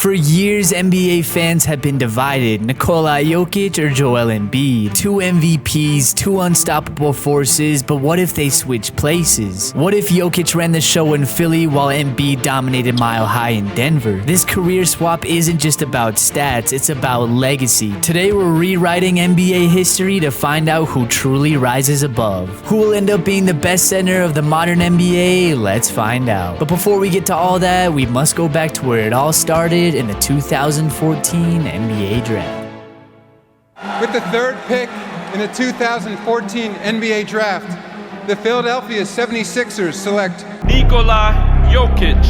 For years, NBA fans have been divided: Nikola Jokic or Joel Embiid. Two MVPs, two unstoppable forces, but what if they switch places? What if Jokic ran the show in Philly while Embiid dominated Mile High in Denver? This career swap isn't just about stats, it's about legacy. Today we're rewriting NBA history to find out who truly rises above. Who will end up being the best center of the modern NBA? Let's find out. But before we get to all that, we must go back to where it all started in the 2014 NBA Draft. With the third pick in the 2014 NBA Draft, the Philadelphia 76ers select Nikola Jokic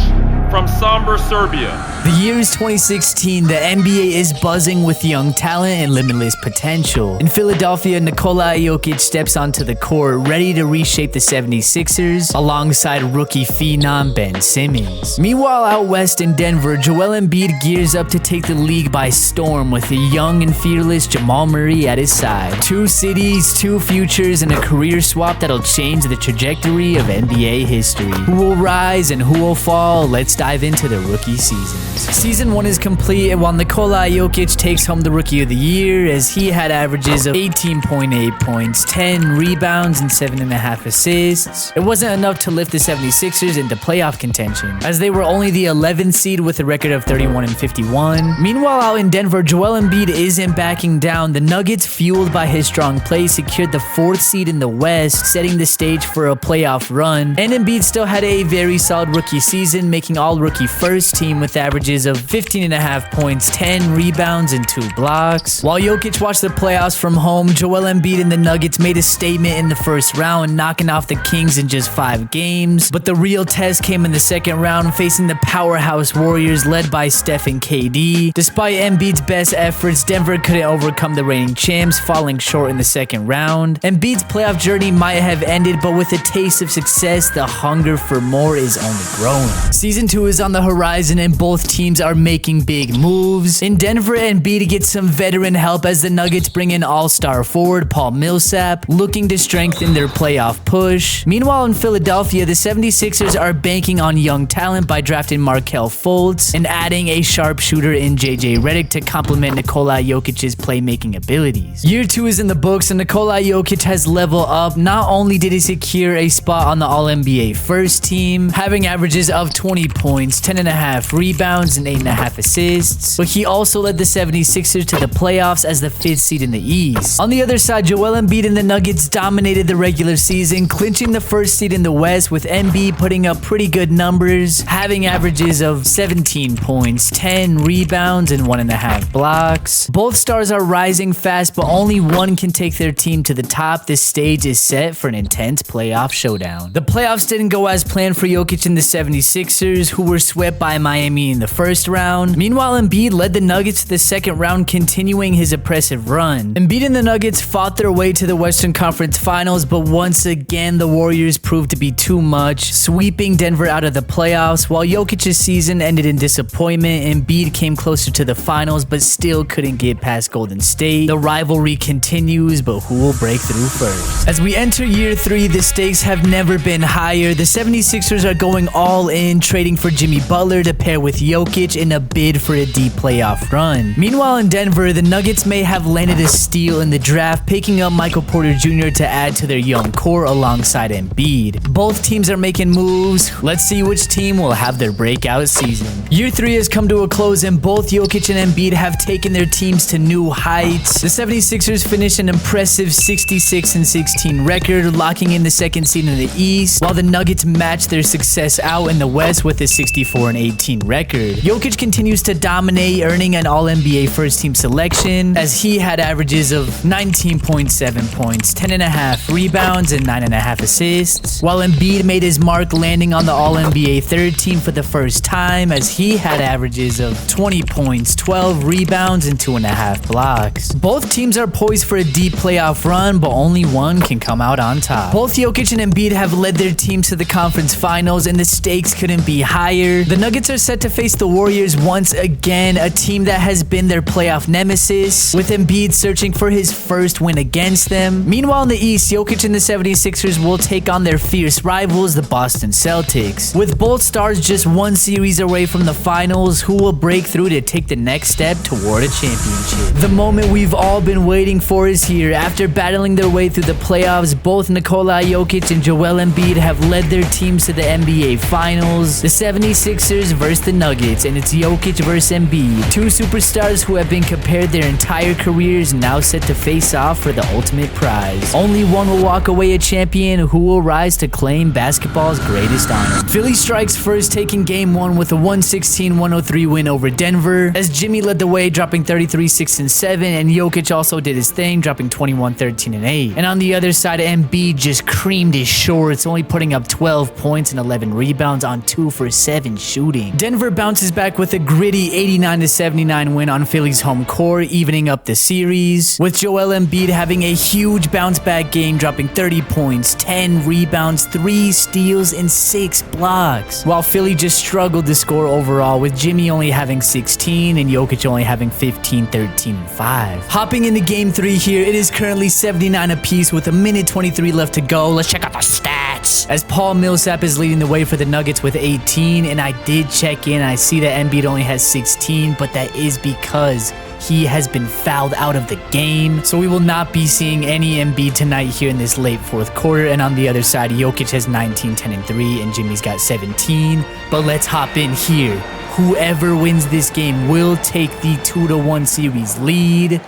from Sombor, Serbia. The year is 2016. The NBA is buzzing with young talent and limitless potential. In Philadelphia, Nikola Jokic steps onto the court, ready to reshape the 76ers alongside rookie phenom Ben Simmons. Meanwhile, out west in Denver, Joel Embiid gears up to take the league by storm with a young and fearless Jamal Murray at his side. Two cities, two futures, and a career swap that'll change the trajectory of NBA history. Who will rise and who will fall? Let's dive into the rookie seasons. Season 1 is complete, and while Nikola Jokic takes home the Rookie of the Year as he had averages of 18.8 points, 10 rebounds, and 7.5 assists, it wasn't enough to lift the 76ers into playoff contention, as they were only the 11th seed with a record of 31-51. Meanwhile, out in Denver, Joel Embiid isn't backing down. The Nuggets, fueled by his strong play, secured the 4th seed in the West, setting the stage for a playoff run, and Embiid still had a very solid rookie season, making all-rookie first team with averages of 15.5 points, 10 rebounds, and 2 blocks. While Jokic watched the playoffs from home, Joel Embiid and the Nuggets made a statement in the first round, knocking off the Kings in just 5 games. But the real test came in the second round, facing the powerhouse Warriors led by Steph and KD. Despite Embiid's best efforts, Denver couldn't overcome the reigning champs, falling short in the second round. Embiid's playoff journey might have ended, but with a taste of success, the hunger for more is only growing. Season 2 is on the horizon and both teams are making big moves. In Denver, Embiid gets some veteran help as the Nuggets bring in all-star forward Paul Millsap, looking to strengthen their playoff push. Meanwhile, in Philadelphia, the 76ers are banking on young talent by drafting Markelle Fultz and adding a sharpshooter in JJ Redick to complement Nikola Jokic's playmaking abilities. Year 2 is in the books and Nikola Jokic has leveled up. Not only did he secure a spot on the All-NBA first team, having averages of 20 points, 10.5 rebounds, and 8.5 assists, but he also led the 76ers to the playoffs as the 5th seed in the East. On the other side, Joel Embiid and the Nuggets dominated the regular season, clinching the 1st seed in the West, with Embiid putting up pretty good numbers, having averages of 17 points, 10 rebounds, and 1.5 blocks. Both stars are rising fast, but only one can take their team to the top. This stage is set for an intense playoff showdown. The playoffs didn't go as planned for Jokic and the 76ers, who were swept by Miami in the first round. Meanwhile, Embiid led the Nuggets to the second round, continuing his impressive run. Embiid and the Nuggets fought their way to the Western Conference Finals, but once again, the Warriors proved to be too much, sweeping Denver out of the playoffs. While Jokic's season ended in disappointment, Embiid came closer to the finals, but still couldn't get past Golden State. The rivalry continues, but who will break through first? As we enter year 3, the stakes have never been higher. The 76ers are going all in, trading for Jimmy Butler to pair with Jokic in a bid for a deep playoff run. Meanwhile, in Denver, the Nuggets may have landed a steal in the draft, picking up Michael Porter Jr. to add to their young core alongside Embiid. Both teams are making moves. Let's see which team will have their breakout season. Year 3 has come to a close and both Jokic and Embiid have taken their teams to new heights. The 76ers finished an impressive 66-16 record, locking in the 2nd seed in the East, while the Nuggets matched their success out in the West with a 64-18 record. Jokic continues to dominate, earning an All-NBA first-team selection as he had averages of 19.7 points, 10.5 rebounds, and 9.5 assists, while Embiid made his mark, landing on the All-NBA third team for the first time as he had averages of 20 points, 12 rebounds, and 2.5 blocks. Both teams are poised for a deep playoff run, but only one can come out on top. Both Jokic and Embiid have led their teams to the conference finals, and the stakes couldn't be higher. retire. The Nuggets are set to face the Warriors once again, a team that has been their playoff nemesis, with Embiid searching for his first win against them. Meanwhile, in the East, Jokic and the 76ers will take on their fierce rivals, the Boston Celtics. With both stars just one series away from the finals, who will break through to take the next step toward a championship? The moment we've all been waiting for is here. After battling their way through the playoffs, both Nikola Jokic and Joel Embiid have led their teams to the NBA Finals. The 76ers versus the Nuggets, and it's Jokic versus Embiid. Two superstars who have been compared their entire careers, now set to face off for the ultimate prize. Only one will walk away a champion, who will rise to claim basketball's greatest honor. Philly strikes first, taking game one with a 116-103 win over Denver, as Jimmy led the way, dropping 33, 6, and 7, and Jokic also did his thing, dropping 21, 13, and 8. And on the other side, Embiid just creamed his shorts, only putting up 12 points and 11 rebounds on 2 for 7 shooting. Denver bounces back with a gritty 89-79 win on Philly's home court, evening up the series, with Joel Embiid having a huge bounce back game, dropping 30 points, 10 rebounds, 3 steals, and 6 blocks, while Philly just struggled to score overall, with Jimmy only having 16 and Jokic only having 15, 13, and 5. Hopping into game 3 here, it is currently 79 apiece with a minute 23 left to go. Let's check out the stats, as Paul Millsap is leading the way for the Nuggets with 18, and I did check in. I see that Embiid only has 16, but that is because he has been fouled out of the game, so we will not be seeing any Embiid tonight here in this late fourth quarter. And on the other side, Jokic has 19, 10, and 3, and Jimmy's got 17. But let's hop in here. Whoever wins this game will take the 2-1 series lead,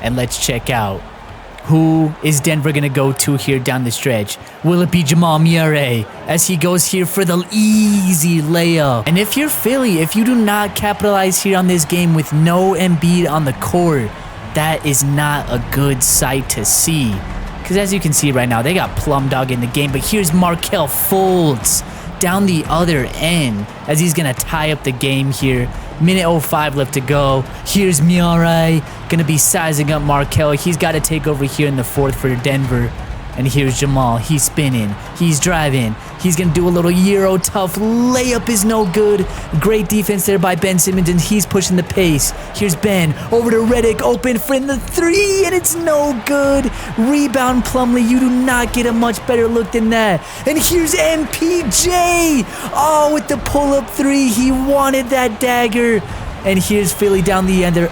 and let's check out who is Denver going to go to here down the stretch. Will it be Jamal Murray, as he goes here for the easy layup? And if you're Philly, if you do not capitalize here on this game with no Embiid on the court, that is not a good sight to see. Because as you can see right now, they got Plum Dog in the game. But here's Markelle Fultz down the other end, as he's going to tie up the game here. Minute 05 left to go. Here's Murray, gonna be sizing up Markelle. He's got to take over here in the fourth for Denver. And here's Jamal. He's spinning. He's driving. He's going to do a little Euro tough. Layup is no good. Great defense there by Ben Simmons, and he's pushing the pace. Here's Ben over to Redick. Open for the 3, and it's no good. Rebound, Plumlee. You do not get a much better look than that. And here's MPJ. Oh, with the pull-up 3. He wanted that dagger. And here's Philly down the other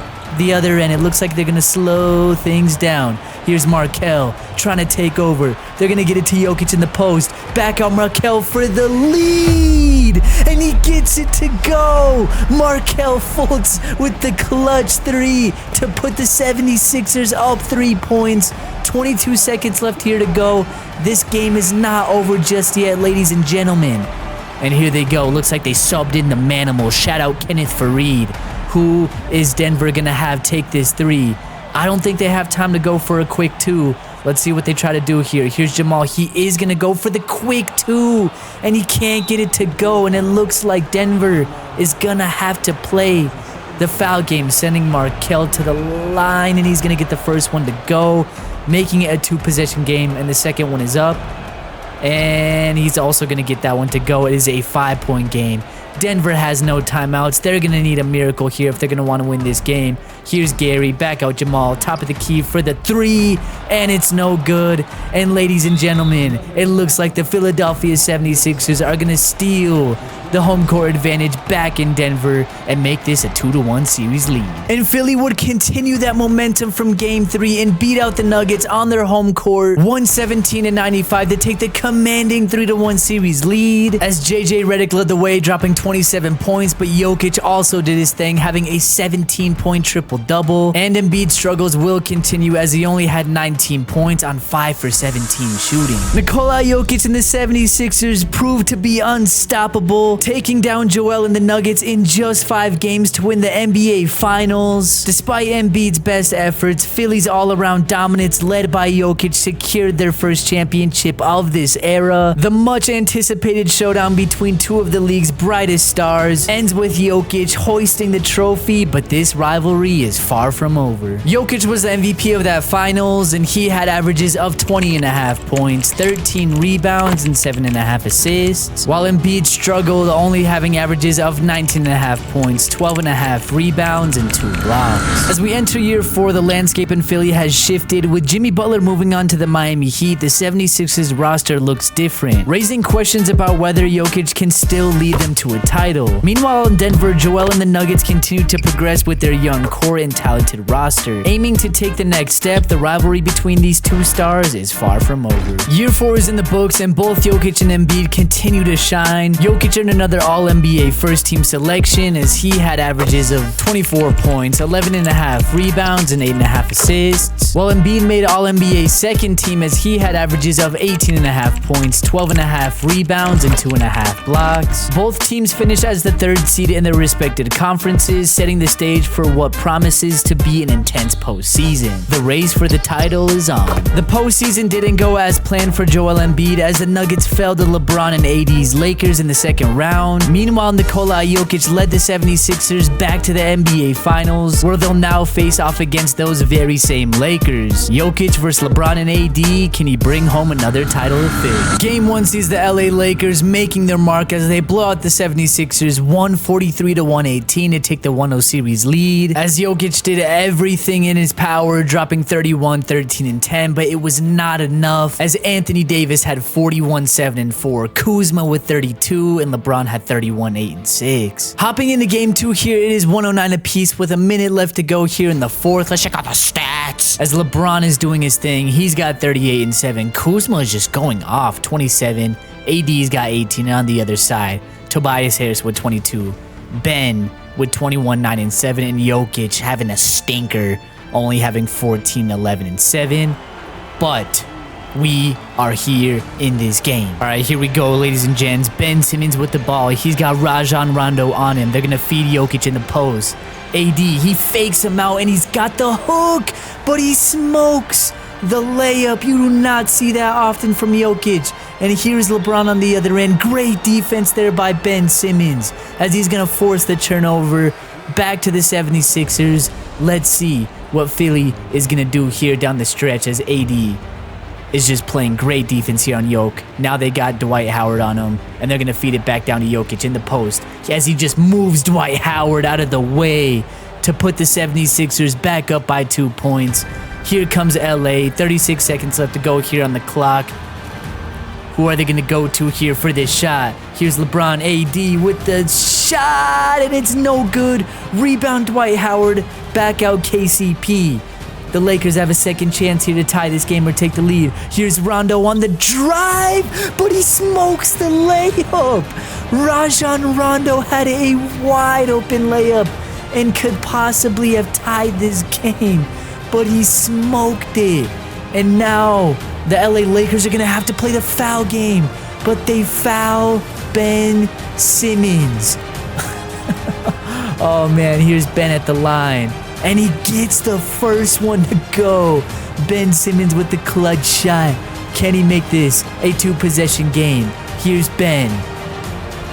end. It looks like they're going to slow things down. Here's Markelle trying to take over. They're going to get it to Jokic in the post. Back out Markelle for the lead. And he gets it to go. Markelle Fultz with the clutch 3 to put the 76ers up 3 points. 22 seconds left here to go. This game is not over just yet, ladies and gentlemen. And here they go. Looks like they subbed in the Manimal. Shout out Kenneth Faried. Who is Denver going to have take this 3? I don't think they have time to go for a quick 2. Let's see what they try to do here. Here's Jamal. He is going to go for the quick 2, and he can't get it to go, and it looks like Denver is going to have to play the foul game, sending Markelle to the line, and he's going to get the first one to go, making it a 2-possession game, and the second one is up, and he's also going to get that one to go. It is a 5-point game. Denver has no timeouts. They're going to need a miracle here if they're going to want to win this game. Here's Gary, back out Jamal, top of the key for the 3, and it's no good. And ladies and gentlemen, it looks like the Philadelphia 76ers are going to steal the home court advantage back in Denver and make this a 2-1 series lead. And Philly would continue that momentum from game 3 and beat out the Nuggets on their home court 117-95 to take the commanding 3-1 series lead, as JJ Redick led the way, dropping 27 points, but Jokic also did his thing, having a 17-point triple-double, and Embiid's struggles will continue as he only had 19 points on 5 for 17 shooting. Nikola Jokic and the 76ers proved to be unstoppable, taking down Joel and the Nuggets in just 5 games to win the NBA Finals. Despite Embiid's best efforts, Philly's all-around dominance led by Jokic secured their first championship of this era. The much-anticipated showdown between two of the league's brightest stars ends with Jokic hoisting the trophy, but this rivalry is is far from over. Jokic was the MVP of that finals, and he had averages of 20.5 points, 13 rebounds, and 7.5 assists, while Embiid struggled, only having averages of 19.5 points, 12.5 rebounds, and 2 blocks. As we enter year 4, the landscape in Philly has shifted. With Jimmy Butler moving on to the Miami Heat, the 76ers roster looks different, raising questions about whether Jokic can still lead them to a title. Meanwhile, in Denver, Joel and the Nuggets continue to progress with their young core and talented roster. Aiming to take the next step, the rivalry between these two stars is far from over. Year 4 is in the books, and both Jokic and Embiid continue to shine. Jokic earned another All-NBA first-team selection as he had averages of 24 points, 11.5 rebounds, and 8.5 assists, while Embiid made All-NBA second team as he had averages of 18.5 points, 12.5 rebounds, and 2.5 blocks. Both teams finished as the 3rd seed in their respective conferences, setting the stage for what promises to be an intense postseason. The race for the title is on. The postseason didn't go as planned for Joel Embiid as the Nuggets fell to LeBron and AD's Lakers in the second round. Meanwhile, Nikola Jokic led the 76ers back to the NBA Finals, where they'll now face off against those very same Lakers. Jokic versus LeBron and AD, can he bring home another title to Philly? Game 1 sees the LA Lakers making their mark as they blow out the 76ers 143-118 to take the 1-0 series lead, as Jokic did everything in his power, dropping 31, 13, and 10, but it was not enough as Anthony Davis had 41, 7, and 4, Kuzma with 32, and LeBron had 31, 8, and 6. Hopping into game 2 here, it is 109 apiece with a minute left to go here in the 4th. Let's check out the stats. As LeBron is doing his thing, he's got 38 and 7. Kuzma is just going off, 27. AD's got 18, and on the other side, Tobias Harris with 22. Ben with 21, 9, and 7, and Jokic having a stinker, only having 14, 11, and 7. But we are here in this game. All right, here we go, ladies and gents. Ben Simmons with the ball. He's got Rajon Rondo on him. They're going to feed Jokic in the post. AD, he fakes him out, and he's got the hook, but he smokes the layup. You do not see that often from Jokic. And here's LeBron on the other end. Great defense there by Ben Simmons as he's going to force the turnover back to the 76ers. Let's see what Philly is going to do here down the stretch as AD is just playing great defense here on Jokic. Now they got Dwight Howard on him, and they're going to feed it back down to Jokic in the post as he just moves Dwight Howard out of the way to put the 76ers back up by 2 points. Here comes LA. 36 seconds left to go here on the clock. Who are they going to go to here for this shot? Here's LeBron, AD with the shot, and it's no good. Rebound Dwight Howard, back out KCP. The Lakers have a second chance here to tie this game or take the lead. Here's Rondo on the drive, but he smokes the layup. Rajon Rondo had a wide open layup and could possibly have tied this game, but he smoked it. And now the LA Lakers are going to have to play the foul game, but they foul Ben Simmons. Oh man, here's Ben at the line, and he gets the first one to go. Ben Simmons with the clutch shot. Can he make this a 2-possession game? Here's Ben,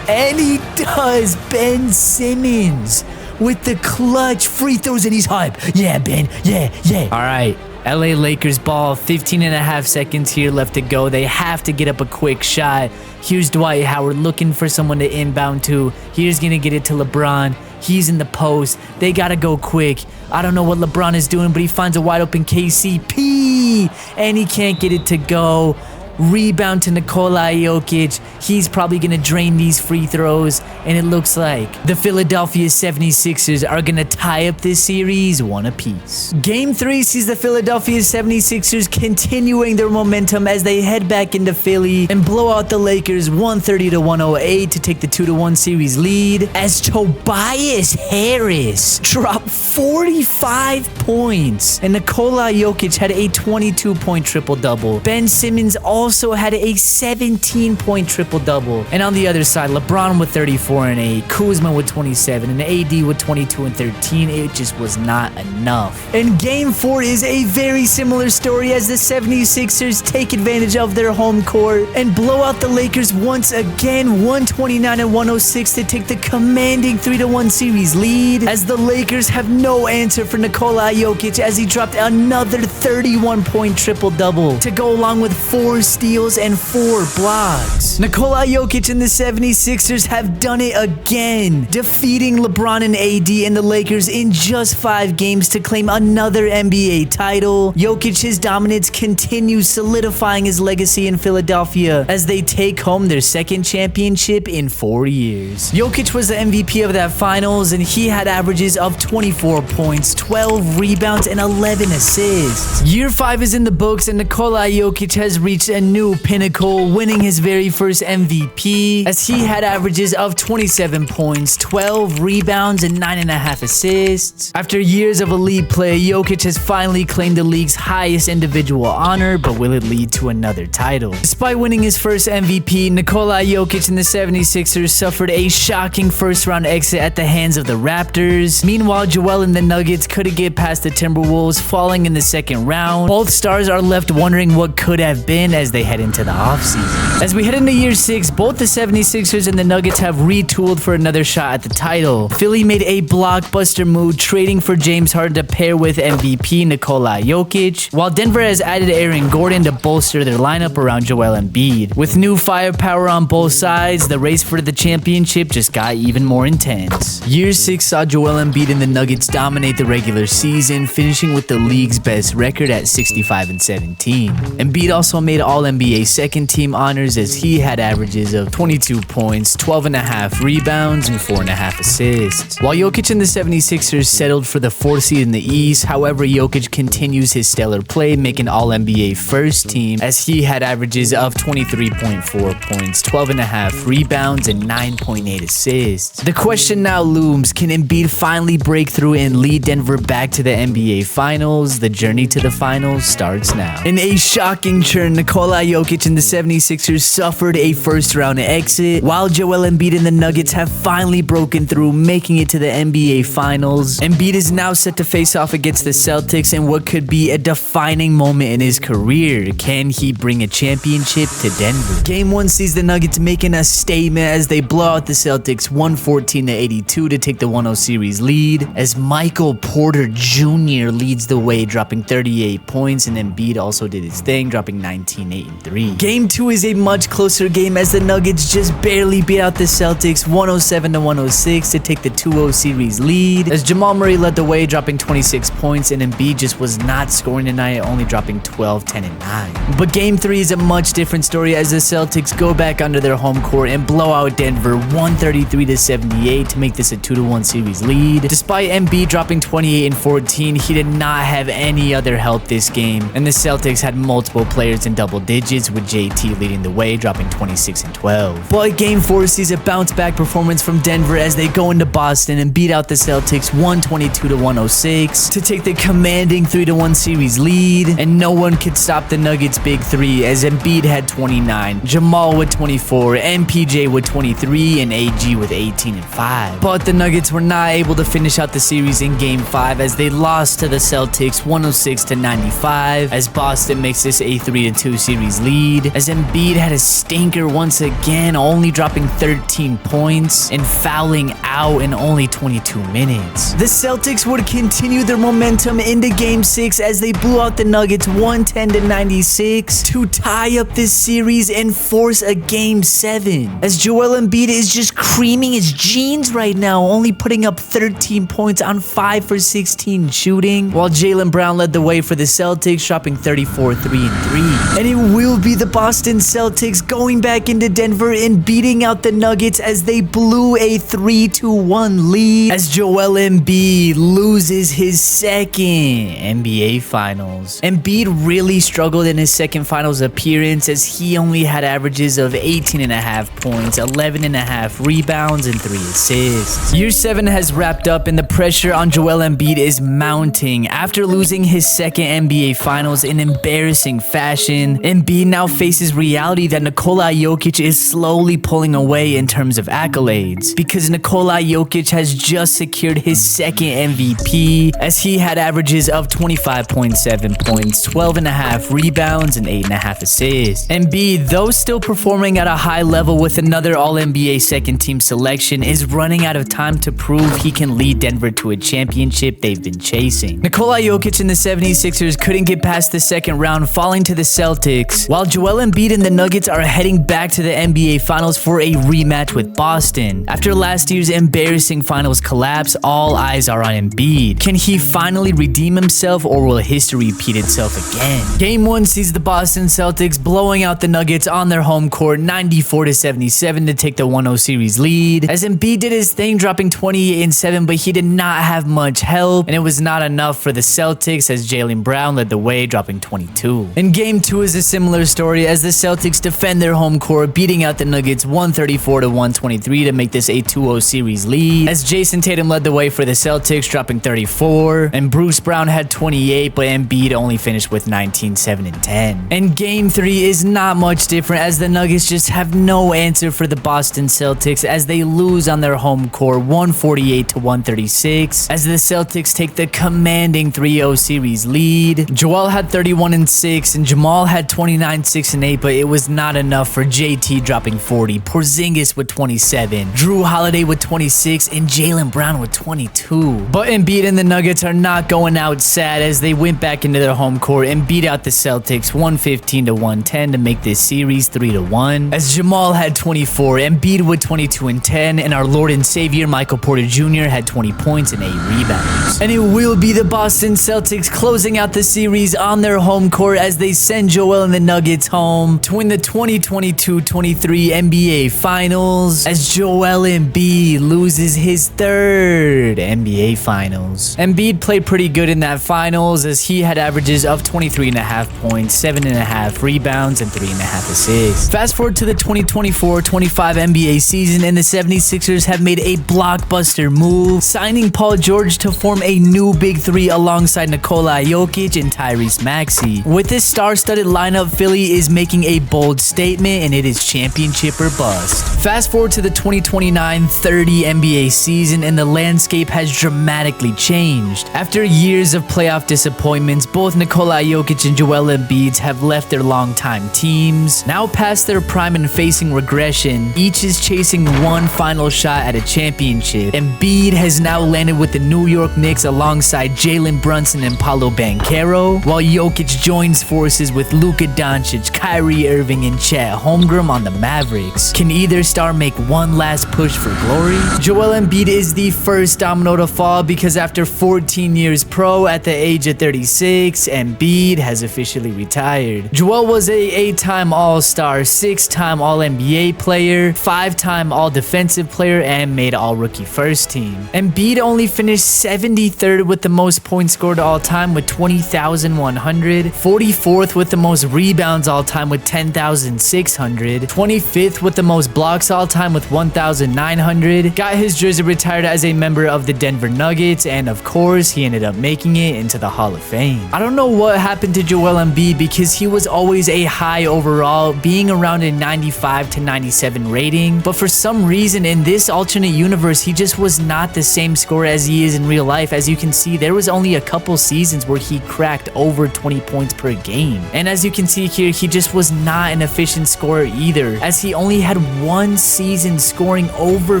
and he does. Ben Simmons with the clutch free throws, and he's hype. Yeah, Ben, yeah. All right, LA Lakers ball, 15.5 seconds here left to go. They have to get up a quick shot. Here's Dwight Howard looking for someone to inbound to. Here's going to get it to LeBron. He's in the post. They got to go quick. I don't know what LeBron is doing, but he finds a wide open KCP, and he can't get it to go. Rebound to Nikola Jokic. He's probably going to drain these free throws, and it looks like the Philadelphia 76ers are going to tie up this series 1 apiece. Game 3 sees the Philadelphia 76ers continuing their momentum as they head back into Philly and blow out the Lakers 130-108 to take the 2-1 series lead as Tobias Harris dropped 45 points, and Nikola Jokic had a 22-point triple-double. Ben Simmons also also had a 17-point triple-double. And on the other side, LeBron with 34 and 8, Kuzma with 27, and AD with 22 and 13. It just was not enough. And Game 4 is a very similar story as the 76ers take advantage of their home court and blow out the Lakers once again, 129 and 106 to take the commanding 3-1 series lead, as the Lakers have no answer for Nikola Jokic as he dropped another 31-point triple-double to go along with 4 steals and 4 blocks. Nikola Jokic and the 76ers have done it again, defeating LeBron and AD and the Lakers in just 5 games to claim another NBA title. Jokic's dominance continues, solidifying his legacy in Philadelphia as they take home their second championship in 4 years. Jokic was the MVP of that finals, and he had averages of 24 points, 12 rebounds, and 11 assists. Year 5 is in the books, and Nikola Jokic has reached a new pinnacle, winning his very first MVP, as he had averages of 27 points, 12 rebounds, and 9.5 assists. After years of elite play, Jokic has finally claimed the league's highest individual honor, but will it lead to another title? Despite winning his first MVP, Nikola Jokic and the 76ers suffered a shocking first-round exit at the hands of the Raptors. Meanwhile, Joel and the Nuggets couldn't get past the Timberwolves, falling in the second round. Both stars are left wondering what could have been as they head into the offseason. As we head into year 6, both the 76ers and the Nuggets have retooled for another shot at the title. Philly made a blockbuster move, trading for James Harden to pair with MVP Nikola Jokic, while Denver has added Aaron Gordon to bolster their lineup around Joel Embiid. With new firepower on both sides, the race for the championship just got even more intense. Year 6 saw Joel Embiid and the Nuggets dominate the regular season, finishing with the league's best record at 65 and 17. Embiid also made All-NBA second team honors as he had averages of 22 points, 12.5 rebounds, and 4.5 assists. While Jokic and the 76ers settled for the 4th seed in the East, however, Jokic continues his stellar play, making All-NBA first team as he had averages of 23.4 points, 12.5 rebounds, and 9.8 assists. The question now looms, can Embiid finally break through and lead Denver back to the NBA Finals? The journey to the finals starts now. In a shocking turn, Nikola Jokic and the 76ers suffered a first-round exit, while Joel Embiid and the Nuggets have finally broken through, making it to the NBA Finals. Embiid is now set to face off against the Celtics in what could be a defining moment in his career. Can he bring a championship to Denver? Game 1 sees the Nuggets making a statement as they blow out the Celtics 114-82 to take the 1-0 series lead, as Michael Porter Jr. leads the way, dropping 38 points, and Embiid also did his thing, dropping 19, 8, and 3. Game 2 is a much closer game as the Nuggets just barely beat out the Celtics 107-106 to take the 2-0 series lead, as Jamal Murray led the way, dropping 26 points, and Embiid just was not scoring tonight, only dropping 12, 10, and 9. But Game 3 is a much different story as the Celtics go back under their home court and blow out Denver 133-78 to make this a 2-1 series lead. Despite Embiid dropping 28 and 14, he did not have any other help this game, and the Celtics had multiple players in double digits, with JT leading the way, dropping 26 and 12. But Game 4 sees a bounce-back performance from Denver as they go into Boston and beat out the Celtics 122-106 to take the commanding 3-1 series lead, and no one could stop the Nuggets' big three as Embiid had 29, Jamal with 24, MPJ with 23, and AG with 18 and 5. But the Nuggets were not able to finish out the series in Game 5 as they lost to the Celtics 106-95 as Boston makes this a 3-2 series lead, as Embiid had a stinker once again, only dropping 13 points and fouling out in only 22 minutes. The Celtics would continue their momentum into Game 6 as they blew out the Nuggets 110-96 to tie up this series and force a Game 7, as Joel Embiid is just creaming his jeans right now, only putting up 13 points on 5 for 16 shooting, while Jaylen Brown led the way for the Celtics, dropping 34, 3, and 3. And it will be the Boston Celtics going back into Denver and beating out the Nuggets as they blew a 3-1 lead, as Joel Embiid loses his second NBA Finals. Embiid really struggled in his second Finals appearance as he only had averages of 18.5 points, 11.5 rebounds, and 3 assists. Year 7 has wrapped up and the pressure on Joel Embiid is mounting. After losing his second NBA Finals in embarrassing fashion, Embiid now faces reality that Nikola Jokic is slowly pulling away in terms of accolades, because Nikola Jokic has just secured his second MVP, as he had averages of 25.7 points, 12.5 rebounds, and 8.5 assists. Embiid, though still performing at a high level with another All-NBA second team selection, is running out of time to prove he can lead Denver to a championship they've been chasing. Nikola Jokic and the 76ers couldn't get past the second round, falling to the Celtics, while Joel Embiid and the Nuggets are heading back to the NBA Finals for a rematch with Boston. After last year's embarrassing finals collapse, all eyes are on Embiid. Can he finally redeem himself, or will history repeat itself again? Game 1 sees the Boston Celtics blowing out the Nuggets on their home court 94-77 to take the 1-0 series lead, as Embiid did his thing, dropping 28 and 7, but he did not have much help, and it was not enough for the Celtics as Jaylen Brown led the way, dropping 22. In Game 2 is a similar story, as the Celtics defend their home court, beating out the Nuggets 134-123 to make this a 2-0 series lead, as Jason Tatum led the way for the Celtics, dropping 34, and Bruce Brown had 28, but Embiid only finished with 19, 7, and 10. And Game 3 is not much different, as the Nuggets just have no answer for the Boston Celtics as they lose on their home court 148-136, as the Celtics take the commanding 3-0 series lead. Joel had 31 and 6, and Jamal had 29, 6, and 8, but it was not enough for JT dropping 40, Porzingis with 27, Drew Holiday with 26, and Jaylen Brown with 22. But Embiid and the Nuggets are not going out sad, as they went back into their home court and beat out the Celtics 115-110 to make this series 3-1, as Jamal had 24, Embiid with 22 and 10, and our Lord and Savior Michael Porter Jr. had 20 points and 8 rebounds. And it will be the Boston Celtics closing out the series on their home court as they send Joel and the Nuggets home to win the 2022-23 NBA Finals, as Joel Embiid loses his third NBA Finals. Embiid played pretty good in that Finals, as he had averages of 23.5 points, 7.5 rebounds, and 3.5 assists. Fast forward to the 2024-25 NBA season, and the 76ers have made a blockbuster move, signing Paul George to form a new Big Three alongside Nikola Jokic and Tyrese Maxey. With this star-studded lineup, Philly is making a bold statement, and it is championship or bust. Fast forward to the 2029-30 NBA season, and the landscape has dramatically changed. After years of playoff disappointments, both Nikola Jokic and Joel Embiid have left their longtime teams. Now past their prime and facing regression, each is chasing one final shot at a championship. Embiid has now landed with the New York Knicks alongside Jalen Brunson and Paolo Banchero, while Jokic joins forces with Luka Doncic, Kyrie Irving, and Chet Holmgren on the Mavericks. Can either star make one last push for glory? Joel Embiid is the first domino to fall, because after 14 years pro, at the age of 36, Embiid has officially retired. Joel was a 8-time All-Star, 6-time All-NBA player, 5-time All-Defensive player, and made All-Rookie First Team. Embiid only finished 73rd with the most points scored all time with 20,100, 44th with the most rebounds all time with 10,600, 25th with the most blocks all time with 1,900, got his jersey retired as a member of the Denver Nuggets, and of course, he ended up making it into the Hall of Fame. I don't know what happened to Joel Embiid, because he was always a high overall, being around a 95 to 97 rating, but for some reason in this alternate universe, he just was not the same scorer as he is in real life. As you can see, there was only a couple seasons where he cracked over 20 points per game, and as you can see here, he just was not an efficient scorer either, as he only had one season scoring over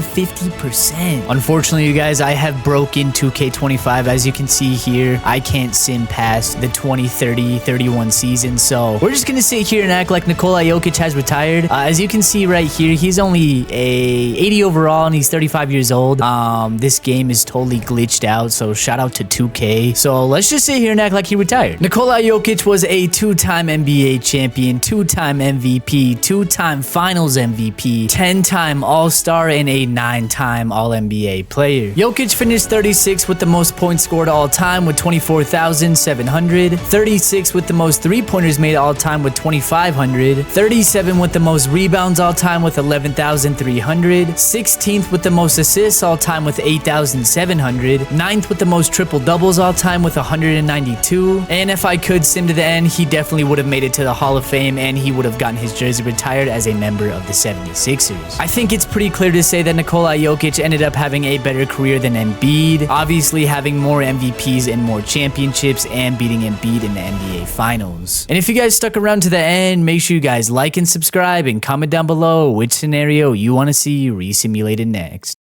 50%. Unfortunately, you guys, I have broken 2K25. As you can see here, I can't sim past the 20-30-31 season, so we're just gonna sit here and act like Nikola Jokic has retired. As you can see right here, he's only a 80 overall, and he's 35 years old. This game is totally glitched out, so shout out to 2K. So let's just sit here and act like he retired. Nikola Jokic was a 2-time NBA champion, 2-time MVP, 2-time Finals MVP, 10-time All-Star, and a 9-time All-NBA player. Jokic finished 36 with the most points scored all time with 24,700, 36 with the most three-pointers made all time with 2,500, 37 with the most rebounds all time with 11,300, 16th with the most assists all time with 8,700, 9th with the most triple doubles all time with 192, and if I could sim to the end, he definitely would have made it to the Hall of Fame, and he would have gotten his jersey retired as a member of the 76ers. I think it's pretty clear to say that Nikola Jokic ended up having a better career than Embiid, obviously having more MVPs and more championships and beating Embiid in the NBA Finals. And if you guys stuck around to the end, make sure you guys like and subscribe and comment down below which scenario you want to see re-simulated next.